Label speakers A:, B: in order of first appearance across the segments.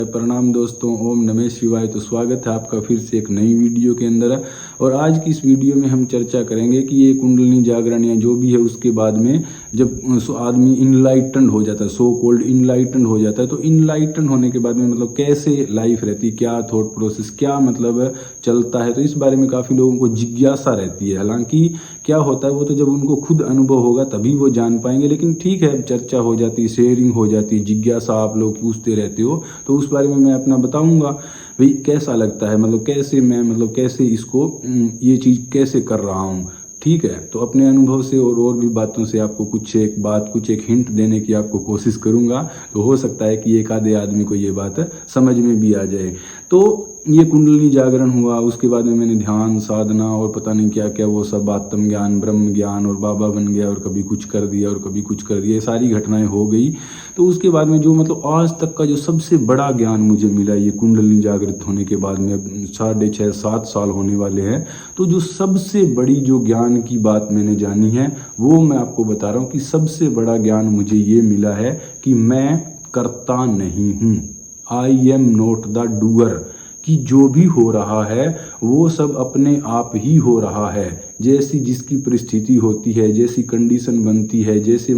A: प्रणाम दोस्तों, ओम नमः शिवाय। तो स्वागत है आपका फिर से एक नई वीडियो के अंदर। और आज की इस वीडियो में हम चर्चा करेंगे कि ये कुंडलिनी जागरण या जो भी है उसके बाद में जब आदमी इनलाइटन हो जाता है, सो कॉल्ड इनलाइटन हो जाता है, तो इनलाइटन होने के बाद में मतलब कैसे लाइफ रहती है, क्या थॉट प्रोसेस, क्या मतलब चलता है, तो इस बारे में काफ़ी लोगों को जिज्ञासा रहती है। हालांकि क्या होता है वो तो जब उनको खुद अनुभव होगा तभी वो जान पाएंगे, लेकिन ठीक है, चर्चा हो जाती है, शेयरिंग हो जाती है, जिज्ञासा आप लोग पूछते रहते हो, तो उस बारे में मैं अपना बताऊंगा भाई कैसा लगता है, मतलब कैसे मैं कैसे इसको ये चीज़ कैसे कर रहा हूँ। ठीक है, तो अपने अनुभव से और भी बातों से आपको कुछ एक हिंट देने की आपको कोशिश करूंगा। तो हो सकता है कि एक आधे आदमी को ये बात समझ में भी आ जाए। तो ये कुंडलिनी जागरण हुआ, उसके बाद में मैंने ध्यान साधना और पता नहीं क्या क्या वो सब आत्म ज्ञान ब्रह्म ज्ञान और बाबा बन गया और कभी कुछ कर दिया और कभी कुछ कर दिया, ये सारी घटनाएं हो गई। तो उसके बाद में जो आज तक का जो सबसे बड़ा ज्ञान मुझे मिला ये कुंडलिनी जागृत होने के बाद में 6.5-7 साल होने वाले हैं। तो जो सबसे बड़ी जो ज्ञान की बात मैंने जानी है वो मैं आपको बता रहा हूँ कि सबसे बड़ा ज्ञान मुझे ये मिला है कि मैं करता नहीं हूँ। I am not the doer, कि जो भी हो रहा है वो सब अपने आप ही हो रहा है। जैसी जिसकी परिस्थिति होती है, जैसी कंडीशन बनती है, जैसे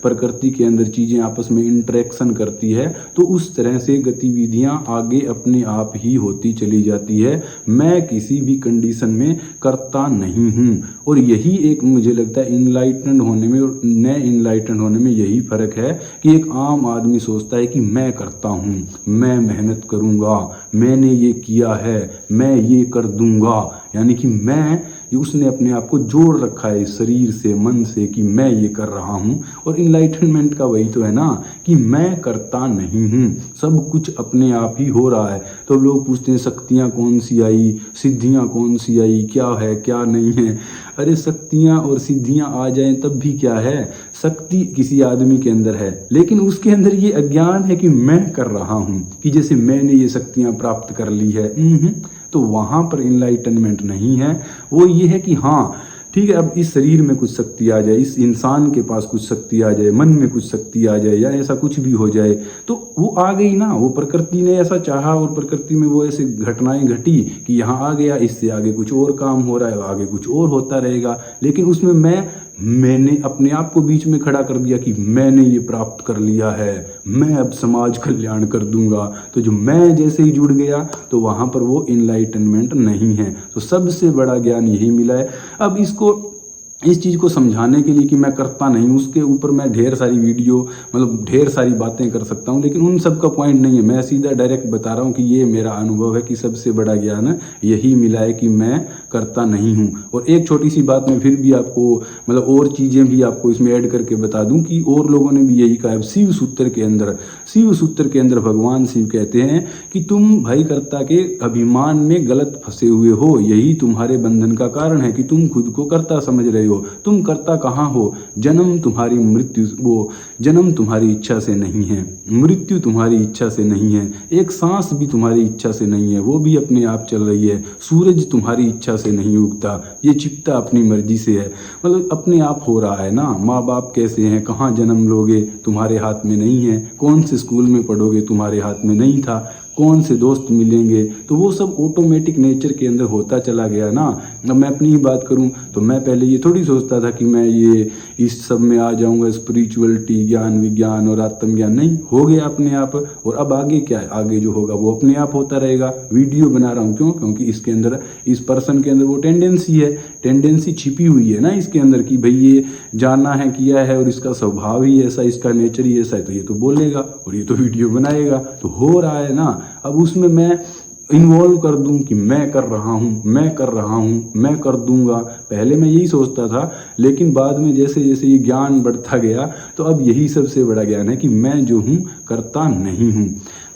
A: प्रकृति के अंदर चीज़ें आपस में इंटरेक्शन करती है, तो उस तरह से गतिविधियां आगे अपने आप ही होती चली जाती है। मैं किसी भी कंडीशन में करता नहीं हूँ। और यही एक मुझे लगता है इनलाइटन होने में और न इनलाइटन होने में यही फर्क है कि एक आम आदमी सोचता है कि मैं करता हूँ, मैं मेहनत करूँगा, मैंने ये किया है, मैं ये कर दूंगा, यानी कि उसने अपने आप को जोड़ रखा है शरीर से, मन से, कि मैं ये कर रहा हूँ। और इनलाइटनमेंट का वही तो है ना कि मैं करता नहीं हूँ, सब कुछ अपने आप ही हो रहा है। तो लोग पूछते हैं शक्तियाँ कौन सी आई, सिद्धियाँ कौन सी आई, क्या है क्या नहीं है। अरे शक्तियाँ और सिद्धियाँ आ जाएं तब भी क्या है, शक्ति किसी आदमी के अंदर है लेकिन उसके अंदर ये अज्ञान है कि मैं कर रहा हूँ, कि जैसे मैंने ये शक्तियाँ प्राप्त कर ली है। तो वहाँ पर इनलाइटनमेंट नहीं है। वो ये है कि हाँ ठीक है, अब इस शरीर में कुछ शक्ति आ जाए, इस इंसान के पास कुछ शक्ति आ जाए, मन में कुछ शक्ति आ जाए, या ऐसा कुछ भी हो जाए, तो वो आ गई ना, वो प्रकृति ने ऐसा चाहा और प्रकृति में वो ऐसे घटनाएं घटी कि यहाँ आ गया, इससे आगे कुछ और काम हो रहा है, आगे कुछ और होता रहेगा। लेकिन उसमें मैंने अपने आप को बीच में खड़ा कर दिया कि मैंने ये प्राप्त कर लिया है, मैं अब समाज कल्याण कर दूंगा। तो जो मैं जैसे ही जुड़ गया तो वहां पर वो इनलाइटनमेंट नहीं है। तो सबसे बड़ा ज्ञान यही मिला है। अब इस चीज़ को समझाने के लिए कि मैं करता नहीं, उसके ऊपर मैं ढेर सारी वीडियो ढेर सारी बातें कर सकता हूँ, लेकिन उन सब का पॉइंट नहीं है। मैं सीधा डायरेक्ट बता रहा हूँ कि ये मेरा अनुभव है कि सबसे बड़ा ज्ञान यही मिला है कि मैं करता नहीं हूँ। और एक छोटी सी बात मैं फिर भी आपको और चीज़ें भी आपको इसमें ऐड करके बता दूँ कि और लोगों ने भी यही कहा है। शिव सूत्र के अंदर भगवान शिव कहते हैं कि तुम भाई कर्ता के अभिमान में गलत फंसे हुए हो, यही तुम्हारे बंधन का कारण है कि तुम खुद को कर्ता समझ रहे हो। तुम करता कहाँ हो, जन्म तुम्हारी इच्छा से नहीं है, मृत्यु तुम्हारी इच्छा से नहीं है, एक सांस भी तुम्हारी इच्छा से नहीं है, वो भी अपने आप चल रही है। सूरज तुम्हारी इच्छा से नहीं उगता, ये चिपता अपनी मर्जी से है, अपने आप हो रहा है ना। माँ बाप कैसे हैं, कहाँ जन्म लोगे, तुम्हारे हाथ में नहीं है, कौन से स्कूल में पढ़ोगे, तुम्हारे हाथ में नहीं था, कौन से दोस्त मिलेंगे, तो वो सब ऑटोमेटिक नेचर के अंदर होता चला गया ना। अब मैं अपनी ही बात करूं तो मैं पहले ये थोड़ी सोचता था कि मैं ये इस सब में आ जाऊंगा, स्पिरिचुअलिटी, ज्ञान विज्ञान और आत्मज्ञान, नहीं, हो गया अपने आप। और अब आगे क्या है, आगे जो होगा वो अपने आप होता रहेगा। वीडियो बना रहा हूँ क्योंकि इसके अंदर इस पर्सन के अंदर वो टेंडेंसी छिपी हुई है ना इसके अंदर कि भाई ये जाना है, किया है और इसका स्वभाव ही ऐसा, इसका नेचर ही ऐसा है, तो ये तो बोलेगा और ये तो वीडियो बनाएगा, तो हो रहा है ना। अब उसमें मैं इन्वॉल्व कर दूं कि मैं कर रहा हूं, मैं कर दूंगा। पहले मैं यही सोचता था, लेकिन बाद में जैसे जैसे ये ज्ञान बढ़ता गया तो अब यही सबसे बड़ा ज्ञान है कि मैं जो हूं करता नहीं हूं।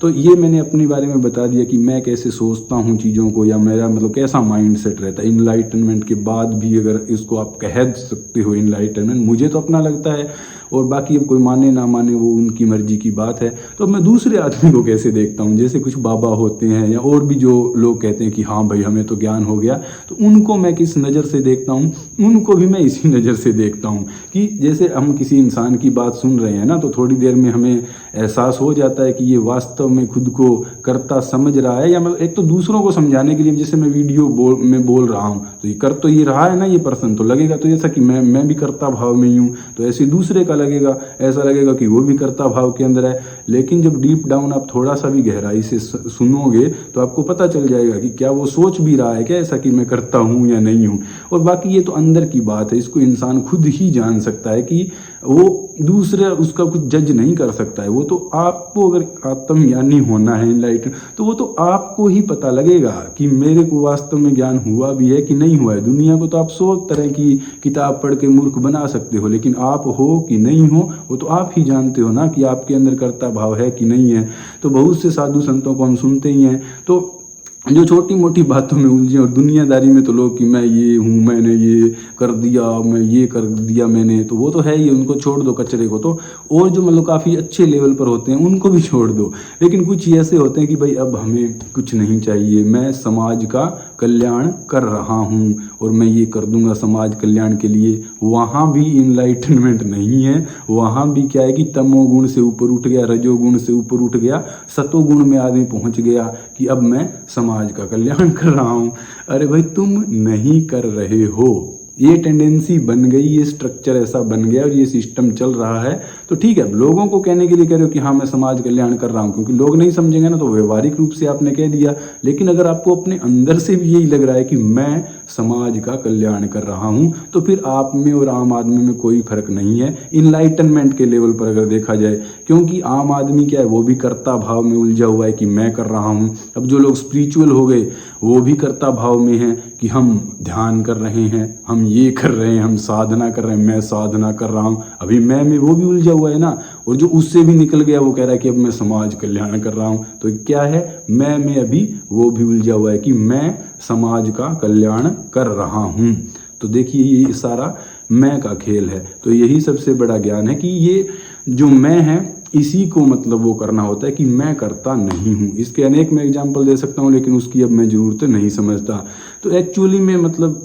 A: तो ये मैंने अपने बारे में बता दिया कि मैं कैसे सोचता हूँ चीज़ों को, या मेरा कैसा माइंड सेट रहता है। इनलाइटनमेंट के बाद भी अगर इसको आप कह सकते हो इनलाइटनमेंट, मुझे तो अपना लगता है, और बाकी अब कोई माने ना माने वो उनकी मर्जी की बात है। तो मैं दूसरे आदमी को कैसे देखता हूँ, जैसे कुछ बाबा होते हैं या और भी जो लोग कहते हैं कि हाँ भाई हमें तो ज्ञान हो गया, तो उनको मैं किस नज़र से देखता देखता हूँ उनको भी मैं इसी नज़र से देखता हूँ कि जैसे हम किसी इंसान की बात सुन रहे हैं ना, तो थोड़ी देर में हमें एहसास हो जाता है कि ये वास्तव में खुद को कर्ता समझ रहा है, या मतलब एक तो दूसरों को समझाने के लिए जैसे मैं वीडियो में बोल रहा हूँ तो ये कर तो ये रहा है ना ये पर्सन, तो लगेगा तो ऐसा कि मैं भी कर्ता भाव में ही हूँ, तो ऐसे दूसरे का लगेगा, ऐसा लगेगा कि वो भी कर्ता भाव के अंदर है। लेकिन जब डीप डाउन आप थोड़ा सा भी गहराई से सुनोगे तो आपको पता चल जाएगा कि क्या वो सोच भी रहा है क्या ऐसा कि मैं करता हूँ या नहीं हूँ। और बाकी ये तो अंदर की बात है, इसको इंसान खुद ही जान सकता है कि वो दूसरा उसका कुछ जज नहीं कर सकता है। वो तो आपको अगर आत्मज्ञानी होना है, इनलाइटन, तो वो तो आपको ही पता लगेगा कि मेरे को वास्तव में ज्ञान हुआ भी है कि नहीं हुआ है। दुनिया को तो आप 100 तरह की किताब पढ़ के मूर्ख बना सकते हो, लेकिन आप हो कि नहीं हो वो तो आप ही जानते हो ना कि आपके अंदर कर्ता भाव है कि नहीं है। तो बहुत से साधु संतों को हम सुनते ही हैं, तो जो छोटी मोटी बातों में उलझे, और दुनियादारी में तो लोग कि मैं ये हूँ, मैंने ये कर दिया, मैं ये कर दिया मैंने, तो वो तो है ही, उनको छोड़ दो कचरे को। तो और जो मतलब काफ़ी अच्छे लेवल पर होते हैं उनको भी छोड़ दो। लेकिन कुछ ऐसे होते हैं कि भाई अब हमें कुछ नहीं चाहिए, मैं समाज का कल्याण कर रहा हूँ और मैं ये कर दूंगा समाज कल्याण के लिए। वहाँ भी इनलाइटनमेंट नहीं है, वहाँ भी क्या है कि तमोगुण से ऊपर उठ गया, रजोगुण से ऊपर उठ गया, सतोगुण में आदमी पहुँच गया कि अब मैं समाज का कल्याण कर रहा हूं। अरे भाई तुम नहीं कर रहे हो, ये टेंडेंसी बन गई, ये स्ट्रक्चर ऐसा बन गया और ये सिस्टम चल रहा है। तो ठीक है, लोगों को कहने के लिए कह रहे हो कि हाँ मैं समाज कल्याण कर रहा हूँ, क्योंकि लोग नहीं समझेंगे ना तो व्यवहारिक रूप से आपने कह दिया। लेकिन अगर आपको अपने अंदर से भी यही लग रहा है कि मैं समाज का कल्याण कर रहा हूँ, तो फिर आप में और आम आदमी में कोई फर्क नहीं है इनलाइटनमेंट के लेवल पर अगर देखा जाए। क्योंकि आम आदमी क्या है, वो भी कर्ता भाव में उलझा हुआ है कि मैं कर रहा हूँ। अब जो लोग स्पिरिचुअल हो गए वो भी कर्ता भाव में हैं कि हम ध्यान कर रहे हैं, हम ये कर रहे हैं, हम साधना कर रहे हैं, मैं साधना कर रहा हूँ। अभी मैं में वो भी उलझा हुआ है ना, और जो उससे भी निकल गया वो कह रहा है कि अब मैं समाज कल्याण कर रहा हूँ। तो क्या है, मैं में अभी वो भी उलझा हुआ है कि मैं समाज का कल्याण कर रहा हूँ। तो देखिए ये सारा मैं का खेल है। तो यही सबसे बड़ा ज्ञान है कि ये जो मैं है इसी को मतलब वो करना होता है कि मैं करता नहीं हूँ। इसके अनेक मैं एग्जाम्पल दे सकता हूँ, लेकिन उसकी अब मैं जरूरत नहीं समझता। तो एक्चुअली में मतलब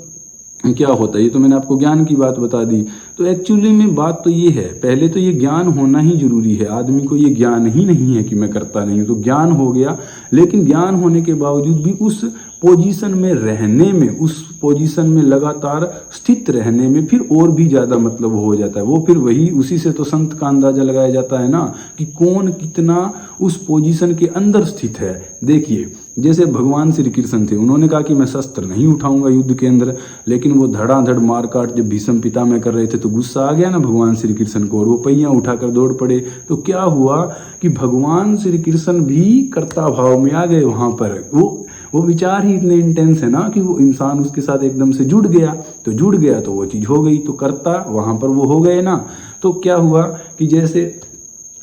A: क्या होता है, ये तो मैंने आपको ज्ञान की बात बता दी। तो एक्चुअली में बात तो ये है, पहले तो ये ज्ञान होना ही जरूरी है। आदमी को ये ज्ञान ही नहीं है कि मैं करता नहीं हूँ, तो ज्ञान हो गया। लेकिन ज्ञान होने के बावजूद भी उस पोजीशन में रहने में, उस पोजीशन में लगातार स्थित रहने में फिर और भी ज़्यादा मतलब हो जाता है। वो फिर वही, उसी से तो संत का अंदाजा लगाया जाता है ना कि कौन कितना उस पोजीशन के अंदर स्थित है। देखिए जैसे भगवान श्री कृष्ण थे, उन्होंने कहा कि मैं शस्त्र नहीं उठाऊंगा युद्ध के अंदर, लेकिन वो धड़ाधड़ मारकाट जब भीष्म पितामह कर रहे थे तो गुस्सा आ गया ना भगवान श्री कृष्ण को, और वो पहिया उठाकर दौड़ पड़े। तो क्या हुआ कि भगवान श्री कृष्ण भी कर्ता भाव में आ गए। वहां पर वो विचार ही इतने इंटेंस है ना कि वो इंसान उसके साथ एकदम से जुड़ गया। तो जुड़ गया तो वो चीज हो गई, तो कर्ता वहां पर वो हो गए ना। तो क्या हुआ कि जैसे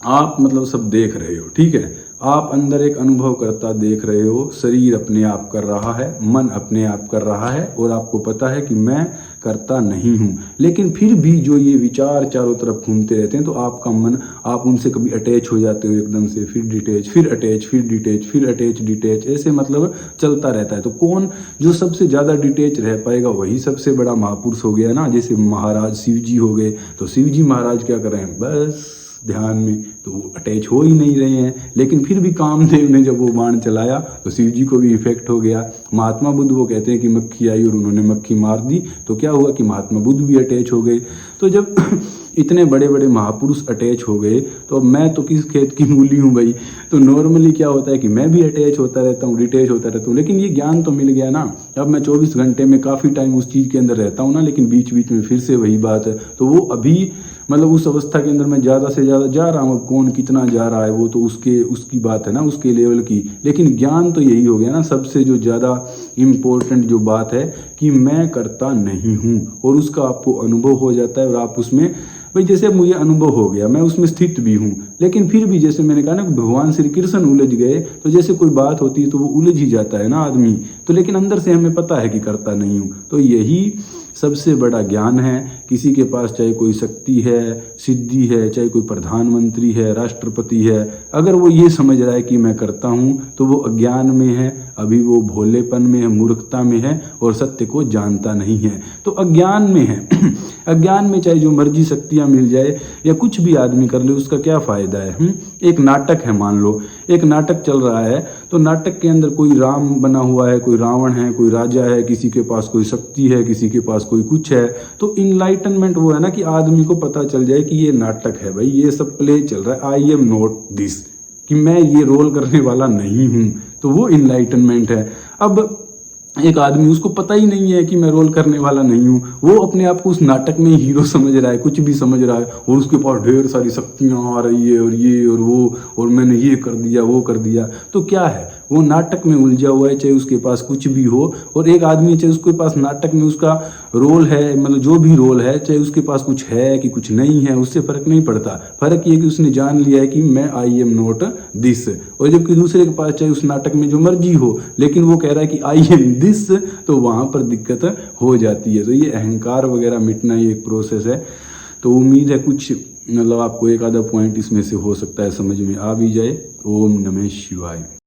A: आप मतलब सब देख रहे हो, ठीक है, आप अंदर एक अनुभव करता देख रहे हो, शरीर अपने आप कर रहा है, मन अपने आप कर रहा है, और आपको पता है कि मैं करता नहीं हूँ। लेकिन फिर भी जो ये विचार चारों तरफ घूमते रहते हैं, तो आपका मन, आप उनसे कभी अटैच हो जाते हो एकदम से, फिर डिटैच, फिर अटैच, फिर डिटैच, फिर अटैच, डिटैच, ऐसे मतलब चलता रहता है। तो कौन जो सबसे ज़्यादा डिटैच रह पाएगा वही सबसे बड़ा महापुरुष हो गया ना। जैसे महाराज शिव जी हो गए, तो शिव जी महाराज क्या कर रहे हैं, बस ध्यान में, तो वो अटैच हो ही नहीं रहे हैं। लेकिन फिर भी कामदेव ने जब वो बाण चलाया तो शिव जी को भी इफेक्ट हो गया। महात्मा बुद्ध वो कहते हैं कि मक्खी आई और उन्होंने मक्खी मार दी, तो क्या हुआ कि महात्मा बुद्ध भी अटैच हो गए। तो जब इतने बड़े बड़े महापुरुष अटैच हो गए, तो मैं तो किस खेत की मूली हूँ भाई। तो नॉर्मली क्या होता है कि मैं भी अटैच होता रहता हूँ, डिटैच होता रहता हूँ। लेकिन ये ज्ञान तो मिल गया ना, अब मैं 24 घंटे में काफ़ी टाइम उस चीज़ के अंदर रहता हूँ ना, लेकिन बीच बीच में फिर से वही बात है। तो वो अभी मतलब उस अवस्था के अंदर मैं ज़्यादा से ज़्यादा जा रहा हूँ। अब कौन कितना जा रहा है वो तो उसकी बात है ना, उसके लेवल की। लेकिन ज्ञान तो यही हो गया ना, सबसे जो ज़्यादा इम्पोर्टेंट जो बात है कि मैं करता नहीं हूँ, और उसका आपको अनुभव हो जाता है। और आप उसमें भाई जैसे अब मुझे अनुभव हो गया, मैं उसमें स्थित भी हूँ, लेकिन फिर भी जैसे मैंने कहा ना, भगवान श्री कृष्ण उलझ गए, तो जैसे कोई बात होती है तो वो उलझ ही जाता है ना आदमी, तो लेकिन अंदर से हमें पता है कि करता नहीं हूँ। तो यही सबसे बड़ा ज्ञान है। किसी के पास चाहे कोई शक्ति है, सिद्धि है, चाहे कोई प्रधानमंत्री है, राष्ट्रपति है, अगर वो ये समझ रहा है कि मैं करता हूँ, तो वो अज्ञान में है, अभी वो भोलेपन में है, मूर्खता में है और सत्य को जानता नहीं है, तो अज्ञान में है। अज्ञान में चाहे जो मर्जी शक्तियां मिल जाए या कुछ भी आदमी कर ले, उसका क्या फायदा है। एक नाटक है, मान लो एक नाटक चल रहा है, तो नाटक के अंदर कोई राम बना हुआ है, कोई रावण है, कोई राजा है, किसी के पास कोई शक्ति है, किसी के पास कोई कुछ है। तो इनलाइटनमेंट वो है ना कि आदमी को पता चल जाए कि ये नाटक है भाई, ये सब प्ले चल रहा है, आई एम नॉट दिस, कि मैं ये रोल करने वाला नहीं हूं, तो वो इनलाइटनमेंट है। अब एक आदमी, उसको पता ही नहीं है कि मैं रोल करने वाला नहीं हूँ, वो अपने आप को उस नाटक में हीरो समझ रहा है, कुछ भी समझ रहा है, और उसके पास ढेर सारी शक्तियां आ रही है और ये और वो, और मैंने ये कर दिया, वो कर दिया। तो क्या है, वो नाटक में उलझा हुआ है, चाहे उसके पास कुछ भी हो। और एक आदमी चाहे उसके पास नाटक में उसका रोल है, मतलब जो भी रोल है, चाहे उसके पास कुछ है कि कुछ नहीं है, उससे फर्क नहीं पड़ता। फर्क ये कि उसने जान लिया है कि मैं आई एम नॉट दिस। और जबकि दूसरे के पास चाहे उस नाटक में जो मर्जी हो, लेकिन वो कह रहा है कि आई एम दिस, तो वहां पर दिक्कत हो जाती है। तो ये अहंकार वगैरह मिटना ही एक प्रोसेस है। तो उम्मीद है कुछ, मतलब आपको एक आधा पॉइंट इसमें से हो सकता है समझ में आ भी जाए। ओम नमः शिवाय।